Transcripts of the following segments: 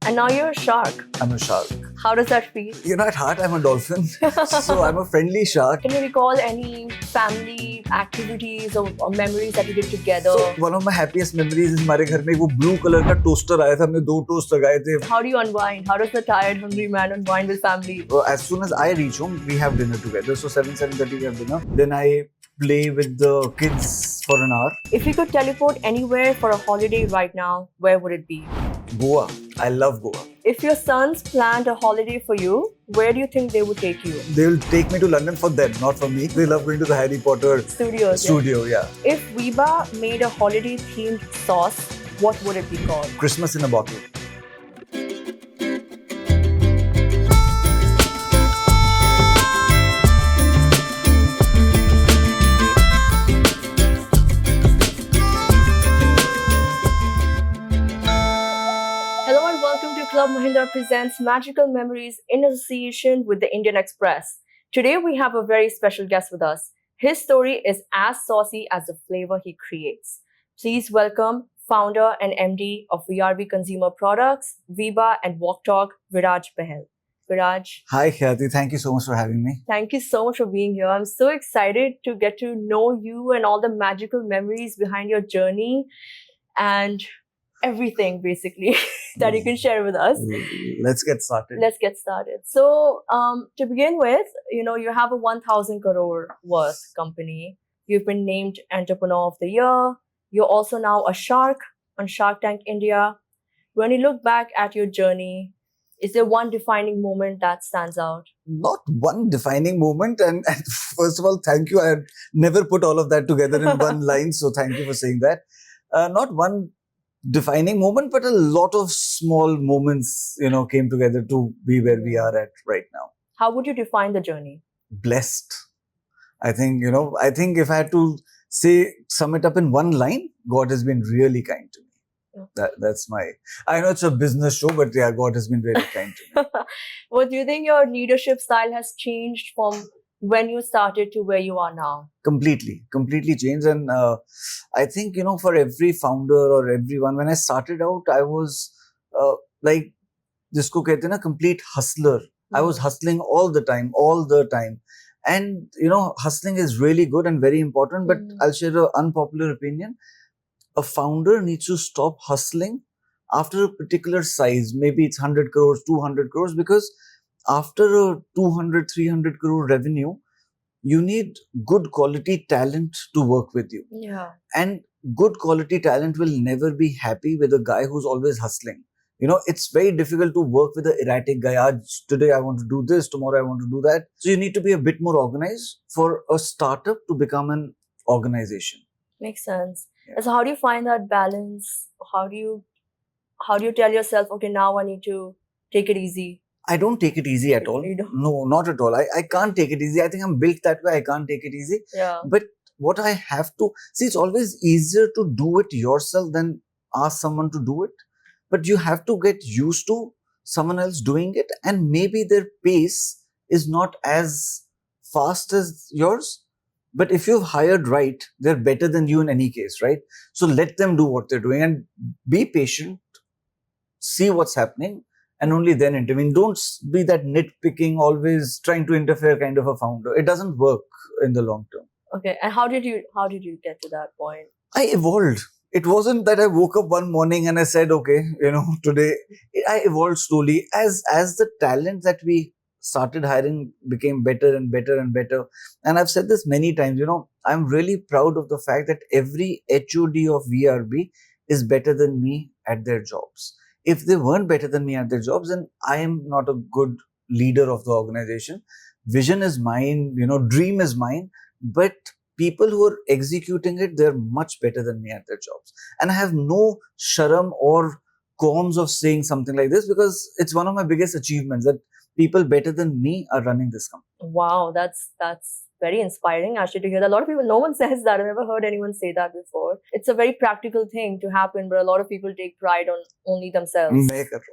And now you're a shark. I'm a shark. How does that feel? At heart, I'm a dolphin. So I'm a friendly shark. Can you recall any family activities or memories that you did together? So one of my happiest memories is हमारे घर में वो blue color का toaster आया था. हमने 2 toast लगाए थे. How do you unwind? How does the tired, hungry man unwind with family? As soon as I reach home, we have dinner together. So 7:30 we have dinner. Then I play with the kids for an hour. If you could teleport anywhere for a holiday right now, where would it be? Goa. I love Goa. If your sons planned a holiday for you, where do you think they would take you? They will take me to London for them, not for me. They love going to the Harry Potter studio. Yeah. If Veeba made a holiday-themed sauce, what would it be called? Christmas in a bottle. Hello and welcome to Club Mahindra presents Magical Memories in association with the Indian Express. Today we have a very special guest with us. His story is as saucy as the flavor he creates. Please welcome founder and MD of VRB Consumer Products, Veeba and WokTok, Viraj Bahl. Viraj. Hi Khyati, thank you so much for having me. Thank you so much for being here. I'm so excited to get to know you and all the magical memories behind your journey and everything basically that you can share with us. Let's get started. So to begin with, you have a 1,000 crore worth company. You've been named Entrepreneur of the Year. You're also now a shark on Shark Tank India. When you look back at your journey, is there one defining moment that stands out? Not one defining moment. And first of all, thank you. I had never put all of that together in one line. So thank you for saying that. Not one defining moment, but a lot of small moments, came together to be where we are at right now. How would you define the journey? Blessed. I think if I had to sum it up in one line, God has been really kind to me. Yeah. That's I know it's a business show, but yeah, God has been really kind to me. Well, do you think your leadership style has changed from when you started to where you are now? Completely changed. And I think, for every founder or everyone, when I started out, I was like, jisko kehte na, complete hustler. I was hustling all the time. And, hustling is really good and very important, but I'll share an unpopular opinion. A founder needs to stop hustling after a particular size. Maybe it's 100 crores, 200 crores, because after a 200, 300 crore revenue, you need good quality talent to work with you. Yeah. And good quality talent will never be happy with a guy who's always hustling. It's very difficult to work with an erratic guy. Today I want to do this, tomorrow I want to do that. So you need to be a bit more organized for a startup to become an organization. Makes sense. Yeah. So how do you find that balance? How do you tell yourself, okay, now I need to take it easy? I don't take it easy at all. You don't? No, not at all. I can't take it easy. I think I'm built that way. I can't take it easy. Yeah. But what I have to it's always easier to do it yourself than ask someone to do it. But you have to get used to someone else doing it, and maybe their pace is not as fast as yours. But if you've hired right, they're better than you in any case, right? So let them do what they're doing and be patient, see what's happening, and only then intervene. Don't be that nitpicking, always trying to interfere kind of a founder. It doesn't work in the long term. Okay. And how did you get to that point? I evolved. It wasn't that I woke up one morning and I said, okay, today. I evolved slowly as the talent that we started hiring became better and better and better. And I've said this many times, I'm really proud of the fact that every HOD of VRB is better than me at their jobs. If they weren't better than me at their jobs, then I am not a good leader of the organization. Vision is mine, dream is mine, but people who are executing it, they're much better than me at their jobs. And I have no sharam or qualms of saying something like this, because it's one of my biggest achievements that people better than me are running this company. Wow, that's very inspiring actually to hear that. A lot of people, no one says that. I've never heard anyone say that before. It's a very practical thing to happen, but a lot of people take pride on only themselves.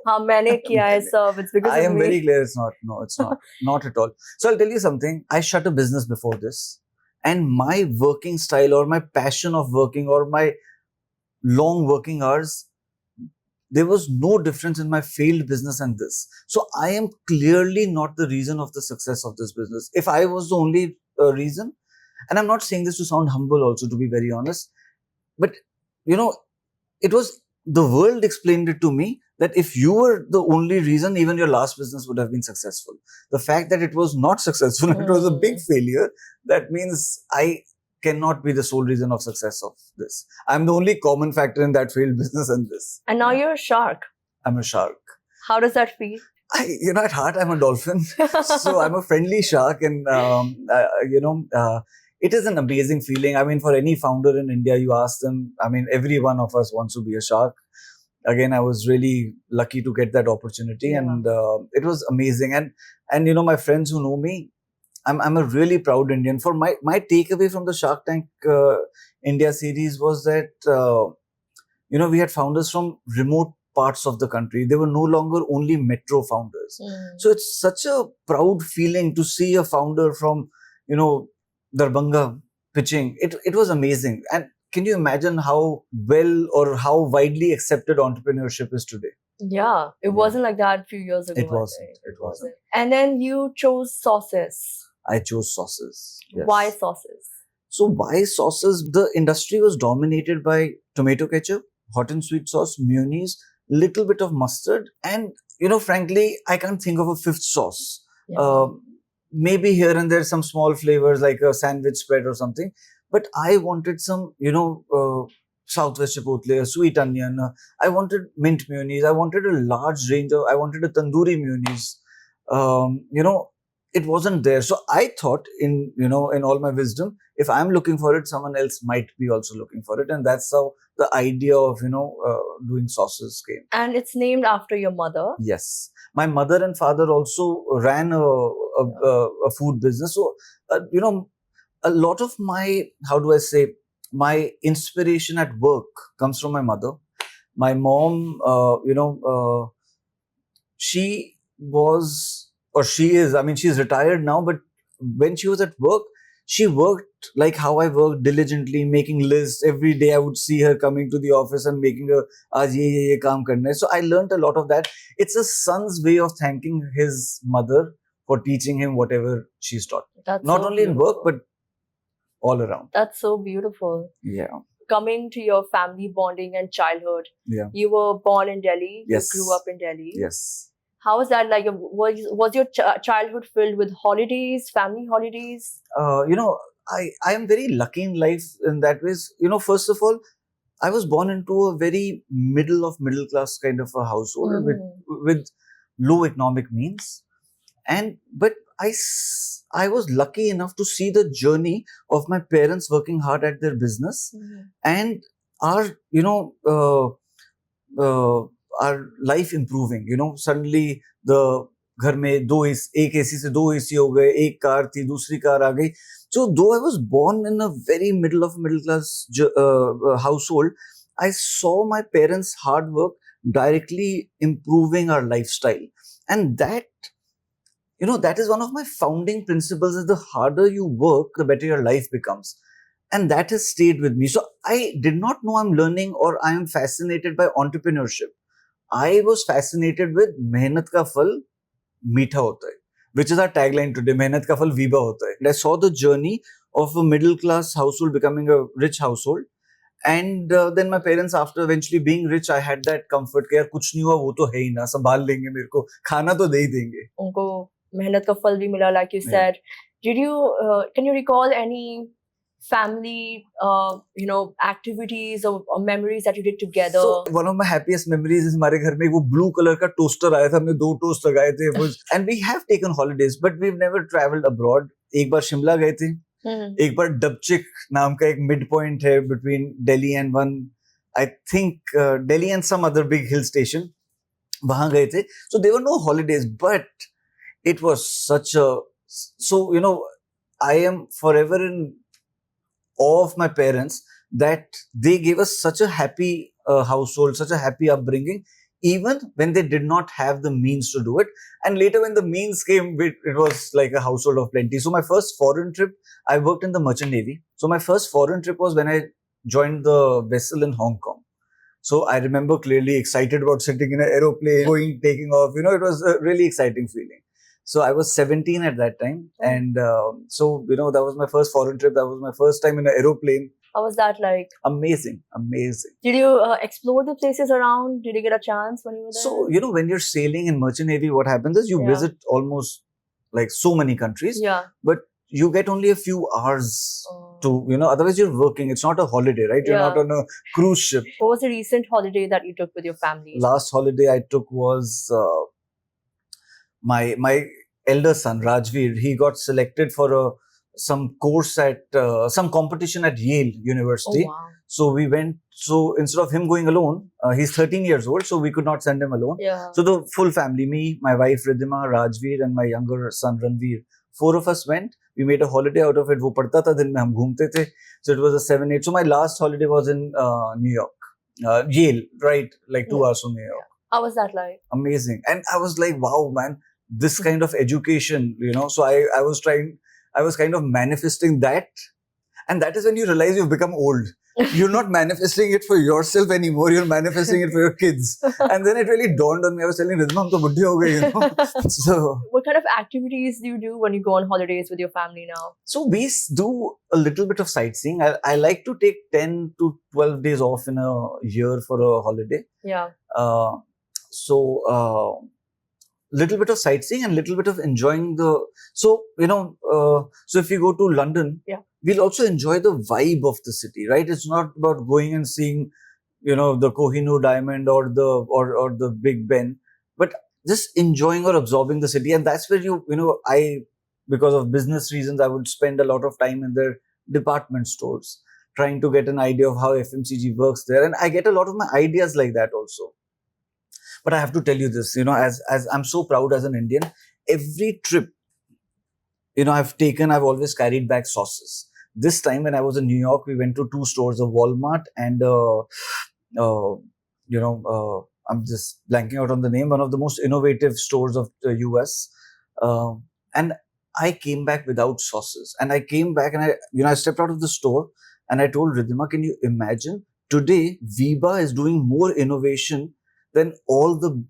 Haan, maine kiya hai sab. It's because I of am me. very clear. It's not. No, it's not. Not at all. So I'll tell you something. I shut a business before this, and my working style or my passion of working or my long working hours there was no difference in my failed business and this. So I am clearly not the reason of the success of this business. If I was the only reason, and I'm not saying this to sound humble also, to be very honest, but you know, it was the world explained it to me that if you were the only reason, even your last business would have been successful. The fact that it was not successful, it was a big failure, that means I cannot be the sole reason of success of this. I'm the only common factor in that failed business and this. And now you're a shark. I'm a shark. How does that feel? At heart, I'm a dolphin. So I'm a friendly shark, and it is an amazing feeling. I mean, for any founder in India, you ask them, I mean, every one of us wants to be a shark. Again, I was really lucky to get that opportunity, and it was amazing. And my friends who know me, I'm a really proud Indian. For my takeaway from the Shark Tank India series was that we had founders from remote parts of the country. They were no longer only metro founders. So it's such a proud feeling to see a founder from Darbhanga pitching. It was amazing. And can you imagine how well or how widely accepted entrepreneurship is today? Yeah, it wasn't like that a few years ago. It wasn't. And then you chose sauces. I chose sauces. Yes. Why sauces? So why sauces? The industry was dominated by tomato ketchup, hot and sweet sauce, mayonnaise, little bit of mustard, and frankly, I can't think of a fifth sauce. Yeah. Maybe here and there some small flavors like a sandwich spread or something. But I wanted some, Southwest Chipotle, a sweet onion. I wanted mint mayonnaise. I wanted a large range of. I wanted a tandoori mayonnaise. It wasn't there. So I thought, in all my wisdom, if I'm looking for it, someone else might be also looking for it, and that's how the idea of doing sauces came. And it's named after your mother. Yes, my mother and father also ran a food business. So a lot of my, how do I say, my inspiration at work comes from my mother. My mom, she was, or she is, I mean, she's retired now, but when she was at work, she worked like how I worked diligently, making lists. Every day I would see her coming to the office and making aaj ye kaam karna hai. So I learned a lot of that. It's a son's way of thanking his mother for teaching him whatever she's taught. That's not so only beautiful. in work, but all around. That's so beautiful. Yeah. Coming to your family bonding and childhood. Yeah. You were born in Delhi. Yes. You grew up in Delhi. Yes. How was that like? Was your childhood filled with holidays, family holidays? I am very lucky in life in that ways. First of all, I was born into a very middle class kind of a household with low economic means, but I was lucky enough to see the journey of my parents working hard at their business and our our life improving. Suddenly the घर में एक AC से दो AC हो गए, एक car थी, दूसरी कार आ गई. So though I was born in a very middle class household, I saw my parents' hard work directly improving our lifestyle, and that is one of my founding principles: is the harder you work, the better your life becomes. And that has stayed with me. So I did not know I'm learning or I am fascinated by entrepreneurship. I was fascinated with mehnat ka phal meetha hota hai, which is our tagline today, mehnat ka phal Veeba hota hai. And I saw the journey of a middle class household becoming a rich household. And then my parents, after eventually being rich, I had that comfort कि यार कुछ नहीं हुआ, वो तो है ही ना, संभाल लेंगे, मेरे को खाना तो दे ही देंगे. उनको मेहनत का फल भी मिला, like you said. Did you can you recall any family activities or memories that you did together? So one of my happiest memories is हमारे घर में वो blue color का toaster आया था, हमने 2 toast लगाए थे. And we have taken holidays, but we've never traveled abroad. एक बार शिमला गए थे. एक बार डबचिक नाम का एक मिड पॉइंट है between Delhi and one, I think Delhi and some other big hill station, वहां गए थे. So there were no holidays, but it was such a, so I am forever in awe of my parents that they gave us such a happy household, such a happy upbringing, even when they did not have the means to do it. And later when the means came, it was like a household of plenty. So my first foreign trip, I worked in the merchant navy. So my first foreign trip was when I joined the vessel in Hong Kong. So I remember clearly excited about sitting in an aeroplane, going, taking off. It was a really exciting feeling. So I was 17 at that time. And so, that was my first foreign trip. That was my first time in an aeroplane. How was that like? Amazing, amazing. Did you explore the places around? Did you get a chance when you were there? So, when you're sailing in Merchant Navy, what happens is you visit almost like so many countries. Yeah. But you get only a few hours to, otherwise you're working. It's not a holiday, right? You're not on a cruise ship. What was the recent holiday that you took with your family? Last holiday I took was my elder son, Rajveer. He got selected for some course at some competition at Yale University. Oh, wow. So we went. So instead of him going alone, he's 13 years old, so we could not send him alone. Yeah. So the full family, me, my wife Ridhima, Rajveer, and my younger son Ranveer, 4 of us went. We made a holiday out of it. वो पढ़ता था दिन में हम घूमते थे. So it was a 7-8. So my last holiday was in New York, Yale, right? Like 2 hours from New York. How was that like? Amazing. And I was like, wow, man, this kind of education, So I was kind of manifesting that. And that is when you realize you've become old. You're not manifesting it for yourself anymore. You're manifesting it for your kids. And then it really dawned on me. I was telling Ridhima, hum to buddhi ho gaye, So, what kind of activities do you do when you go on holidays with your family now? So we do a little bit of sightseeing. I like to take 10 to 12 days off in a year for a holiday. Yeah. Little bit of sightseeing and little bit of enjoying so if you go to London, we'll also enjoy the vibe of the city, right? It's not about going and seeing, the Kohinoor Diamond or the Big Ben, but just enjoying or absorbing the city. And that's where because of business reasons, I would spend a lot of time in their department stores, trying to get an idea of how FMCG works there. And I get a lot of my ideas like that also. But I have to tell you this, as I'm so proud as an Indian, every trip, I've always carried back sauces. This time when I was in New York, we went to 2 stores, a Walmart and, I'm just blanking out on the name, one of the most innovative stores of the US. And I came back without sauces. And I came back and I stepped out of the store and I told Ridhima, can you imagine? Today, Veeba is doing more innovation than all the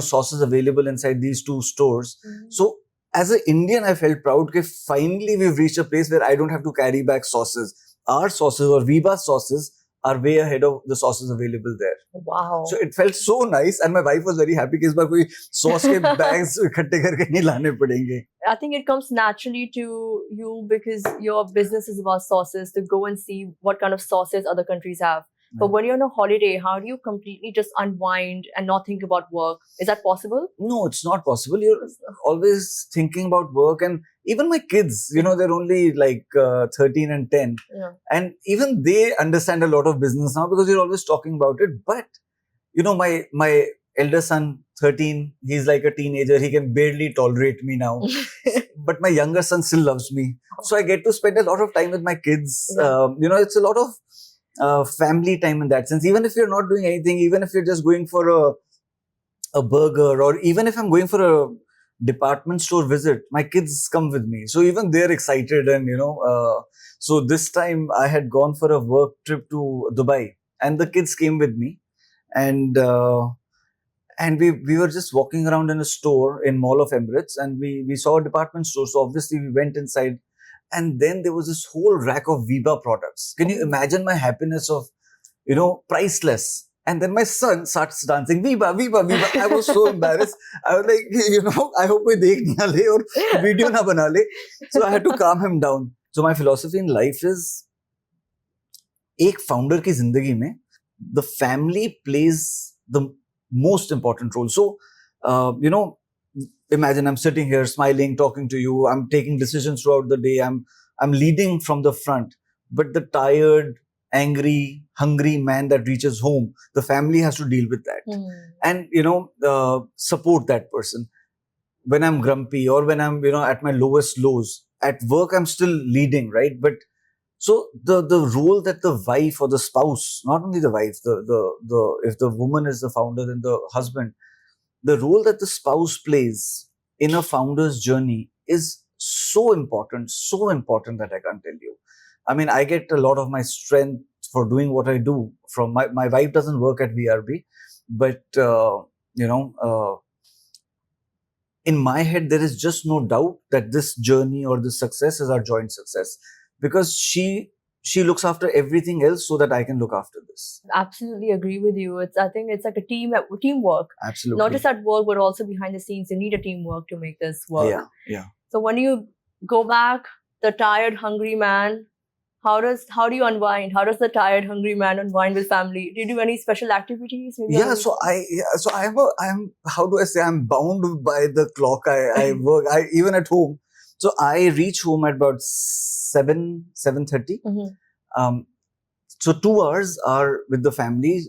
sauces available inside these 2 stores. Mm-hmm. So as an Indian, I felt proud that finally we've reached a place where I don't have to carry back sauces. Our sauces or Veeba sauces are way ahead of the sauces available there. Wow. So it felt so nice and my wife was very happy कि इस बार कोई sauce के bags इकट्ठे करके नहीं लाने पड़ेंगे. I think it comes naturally to you because your business is about sauces, to go and see what kind of sauces other countries have. But when you're on a holiday, how do you completely just unwind and not think about work? Is that possible? No, it's not possible. You're always thinking about work. And even my kids, they're only like 13 and 10. Yeah. And even they understand a lot of business now because you're always talking about it. But, my elder son, 13, he's like a teenager. He can barely tolerate me now. But my younger son still loves me. So I get to spend a lot of time with my kids. Yeah. It's a lot of family time in that sense. Even if you're not doing anything, even if you're just going for a burger, or even if I'm going for a department store visit, my kids come with me. So even they're excited. And, so this time I had gone for a work trip to Dubai and the kids came with me. And we were just walking around in a store in Mall of Emirates and we saw a department store. So obviously we went inside. And then there was this whole rack of Veeba products. Can you imagine my happiness of, priceless? And then my son starts dancing, Veeba, Veeba, Veeba. I was so embarrassed. I was like, I hope we dekh na le or video na bana le. So I had to calm him down. So my philosophy in life is, एक founder की जिंदगी में, the family plays the most important role. So, imagine I'm sitting here smiling, talking to you. I'm taking decisions throughout the day. I'm leading from the front. But the tired, angry, hungry man that reaches home, the family has to deal with that. And, support that person. When I'm grumpy or when I'm, at my lowest lows, at work, I'm still leading, right? But so the role that the wife or the spouse, not only the wife, if the woman is the founder, then the husband, the role that the spouse plays in a founder's journey is so important that I can't tell you. I mean, I get a lot of my strength for doing what I do from my wife doesn't work at VRB, but you know, in my head, there is just no doubt that this journey or this success is our joint success, because she looks after everything else so that I can look after this. Absolutely agree with you. I think it's like a teamwork. Absolutely. Not just at work, but also behind the scenes. You need a teamwork to make this work. Yeah, yeah. So when you go back, the tired, hungry man, how do you unwind? How does the tired, hungry man unwind with family? Do you do any special activities? Maybe So I'm how do I say, I'm bound by the clock. I work. I even at home. So I reach home at about 7:30. So 2 hours are with the family.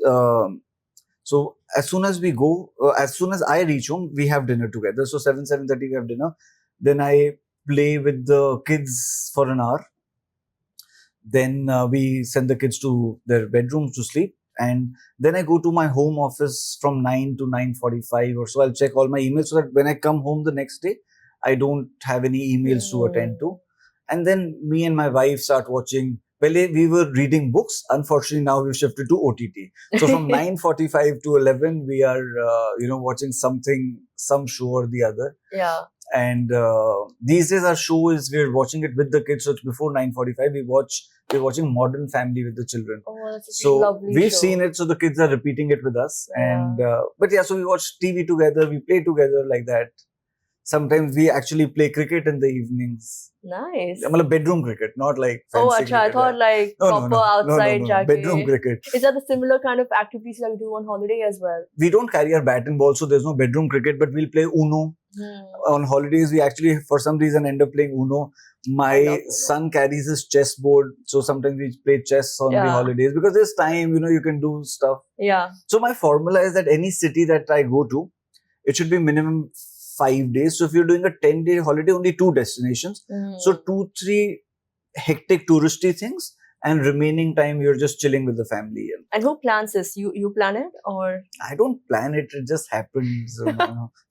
So as soon as we go, as soon as I reach home, we have dinner together. So 7:30 we have dinner. Then I play with the kids for an hour. Then we send the kids to their bedrooms to sleep. And then I go to my home office from 9 to 9:45 or so. I'll check all my emails so that when I come home the next day, I don't have any emails to attend to. And then me and my wife start watching. Well, we were reading books. Unfortunately, now we've shifted to OTT. So from 9:45 to 11, we are watching something, some show or the other. Yeah. And these days our show is, we're watching it with the kids. So it's before 9:45. We're watching Modern Family with the children. Oh, that's a So lovely we've show. seen it. So the kids are repeating it with us. Yeah. And but yeah, so we watch TV together. We play together like that. Sometimes we actually play cricket in the evenings. Nice. Bedroom cricket, not like fancy cricket. I thought like proper outside jacket. Bedroom cricket. Is that the similar kind of activities that you do on holiday as well? We don't carry our bat and ball, so there's no bedroom cricket, but we'll play Uno. On holidays, we actually, for some reason, end up playing Uno. My son carries his chessboard, so sometimes we play chess on the holidays because there's time, you can do stuff. Yeah. So my formula is that any city that I go to, it should be minimum 5 days. So if you're doing a 10-day holiday, only 2 destinations. So 2-3 hectic touristy things, and remaining time you're just chilling with the family. And who plans this? You plan it, or? I don't plan it. It just happens.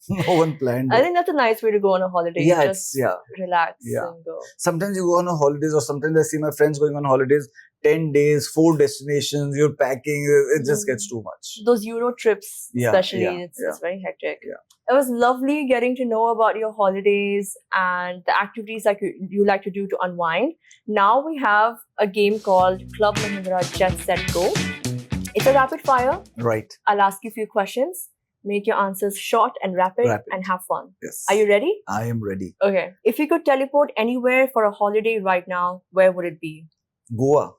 No one planned it. I think that's a nice way to go on a holiday. Yeah, just relax and go. Sometimes you go on a holidays, or sometimes I see my friends going on holidays, 10 days, 4 destinations, you're packing, it just gets too much. Those Euro trips, especially, it's very hectic. Yeah. It was lovely getting to know about your holidays and the activities that you like to do to unwind. Now we have a game called Club Mahindra Jet Set Go. It's a rapid fire. Right. I'll ask you a few questions. Make your answers short and rapid. And have fun. Yes. Are you ready? I am ready. Okay. If you could teleport anywhere for a holiday right now, where would it be? Goa.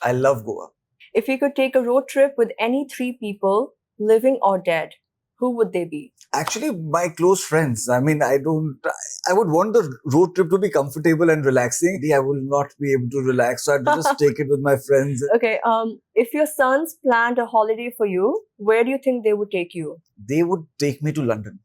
I love Goa. If you could take a road trip with any 3 people, living or dead, who would they be? Actually, my close friends. I mean, I would want the road trip to be comfortable and relaxing. I will not be able to relax, so I'd just take it with my friends. Okay. If your sons planned a holiday for you, where do you think they would take you? They would take me to London.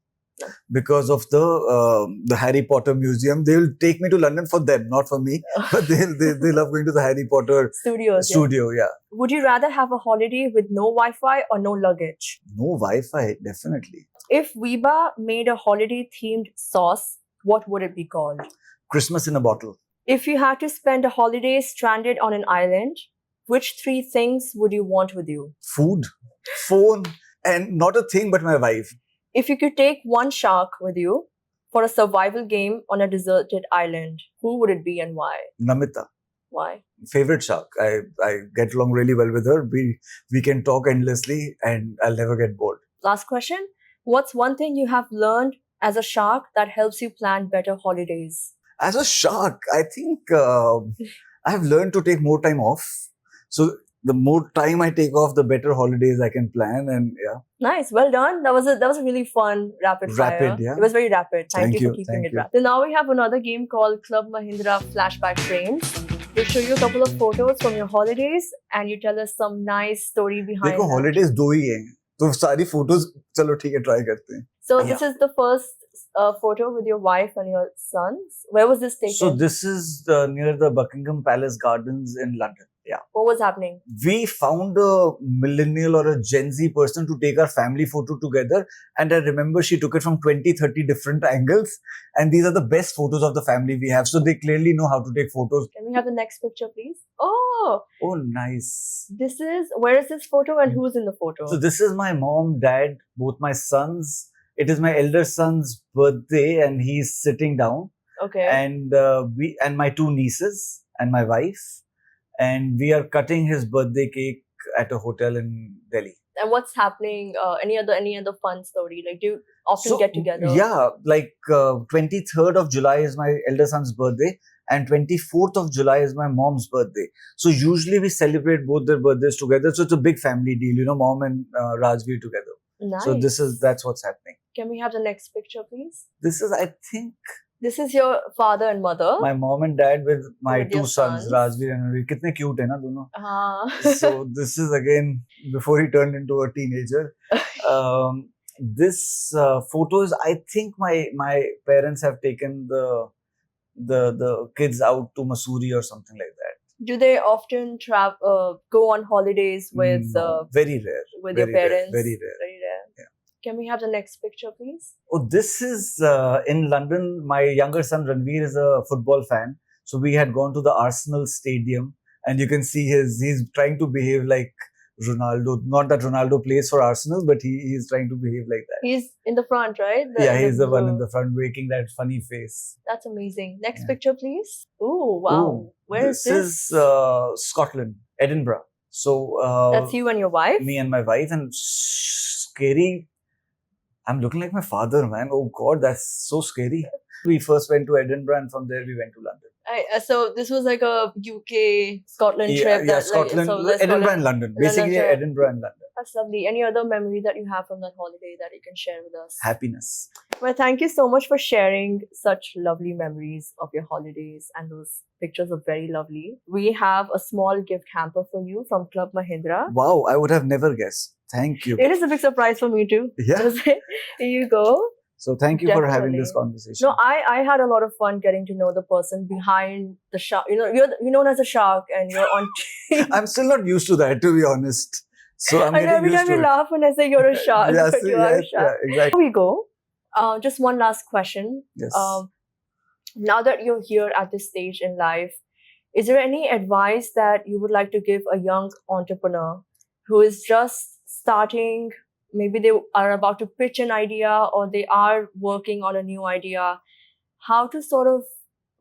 Because of the Harry Potter museum. They will take me to London for them, not for me. But they love going to the Harry Potter studio. Yeah. Would you rather have a holiday with no Wi-Fi or no luggage? No Wi-Fi, definitely. If Veeba made a holiday-themed sauce, what would it be called? Christmas in a bottle. If you had to spend a holiday stranded on an island, which 3 things would you want with you? Food, phone, and not a thing but my wife. If you could take one shark with you for a survival game on a deserted island, who would it be and why? Namita. Why? Favorite shark. I get along really well with her. We can talk endlessly and I'll never get bored. Last question. What's one thing you have learned as a shark that helps you plan better holidays? As a shark, I think I've learned to take more time off. So the more time I take off, the better holidays I can plan. And Nice. Well done. That was a really fun rapid fire. Rapid, yeah. It was very rapid. Thank you for Thank keeping it you. rapid. So now we have another game called Club Mahindra Flashback Frames. We'll show you a couple of photos from your holidays and you tell us some nice story behind देखो, them. holidays 2 ही हैं. तो सारी photos, चलो ठीक है, try करते हैं. So this is the first photo with your wife and your sons. Where was this taken? So this is near the Buckingham Palace Gardens in London. Yeah. What was happening? We found a millennial or a Gen Z person to take our family photo together. And I remember she took it from 20, 30 different angles. And these are the best photos of the family we have. So they clearly know how to take photos. Can we have the next picture, please? Oh, Nice. Where is this photo and who's in the photo? So this is my mom, dad, both my sons. It is my elder son's birthday and he's sitting down. Okay. And my two nieces and my wife. And we are cutting his birthday cake at a hotel in Delhi. And what's happening? Any other fun story? Like, do you often get together? Yeah, like 23rd of July is my elder son's birthday, and 24th of July is my mom's birthday. So usually we celebrate both their birthdays together. So it's a big family deal, you know, mom and Rajveer together. Nice. So that's what's happening. Can we have the next picture, please? This is, I think, this is your father and mother. my mom and dad with my With two your sons, sons. Rajveer and Ravi. Kitne cute hai na dono. So this is again before he turned into a teenager. This photo is, I think my parents have taken the kids out to Mussoorie or something like that. Do they often go on holidays with No, very rare. with Very your rare, parents? very rare. Very rare. Yeah. Can we have the next picture, please? Oh, this is in London. My younger son Ranveer is a football fan. So we had gone to the Arsenal stadium and you can see he's trying to behave like Ronaldo. Not that Ronaldo plays for Arsenal, but he's trying to behave like that. He's in the front, right? He's the one in the front making that funny face. That's amazing. Next picture, please. Oh, wow. Ooh, Where is this? This is Scotland, Edinburgh. So That's you and your wife? Me and my wife, and scary. I'm looking like my father, man. Oh God, that's so scary. We first went to Edinburgh and from there we went to London. So this was like a UK, Scotland trip. Yeah, Scotland, Edinburgh and London. Basically Edinburgh and London. That's lovely. Any other memory that you have from that holiday that you can share with us? Happiness. Well, thank you so much for sharing such lovely memories of your holidays, and those pictures are very lovely. We have a small gift hamper for you from Club Mahindra. Wow, I would have never guessed. Thank you. It is a big surprise for me too. Yeah. Here you go. So thank you for having this conversation. No, I had a lot of fun getting to know the person behind the shark. You know, you're known as a shark, and you're on. I'm still not used to that, to be honest. So I'm getting every used time to you it. laugh when I say you're a shark, Yeah, but you are a shark. Yeah, exactly. Here we go. Just one last question. Yes. Now that you're here at this stage in life, is there any advice that you would like to give a young entrepreneur who is just starting? Maybe they are about to pitch an idea or they are working on a new idea. How to sort of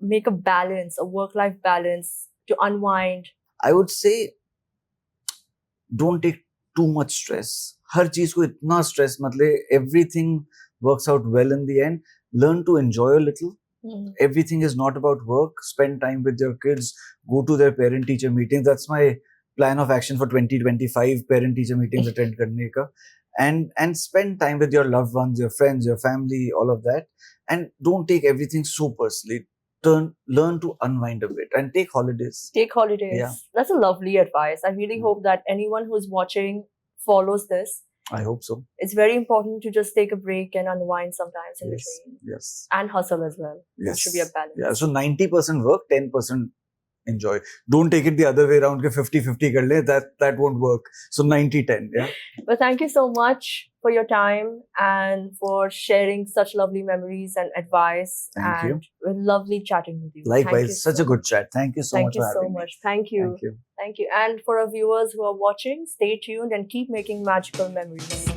make a balance, a work-life balance to unwind? I would say don't take too much stress. हर चीज को इतना stress मत ले. Everything works out well in the end. Learn to enjoy a little. Everything is not about work. Spend time with your kids. Go to their parent-teacher meetings. That's my plan of action for 2025. Parent-teacher meetings attend करने का. And spend time with your loved ones, your friends, your family, all of that. And don't take everything so personally. Learn to unwind a bit and take holidays. Take holidays. Yeah. That's a lovely advice. I really hope that anyone who's watching follows this. I hope so. It's very important to just take a break and unwind sometimes in between. Yes. And hustle as well. Yes. It should be a balance. Yeah. So 90% work, 10% enjoy. Don't take it the other way around. 50-50 kar le. That won't work. So 90-10. Yeah. But thank you so much for your time and for sharing such lovely memories and advice. Thank you. It was lovely chatting with you. Likewise, such a good chat. Thank you so much for having me. Thank you. Thank you. Thank you. And for our viewers who are watching, stay tuned and keep making magical memories.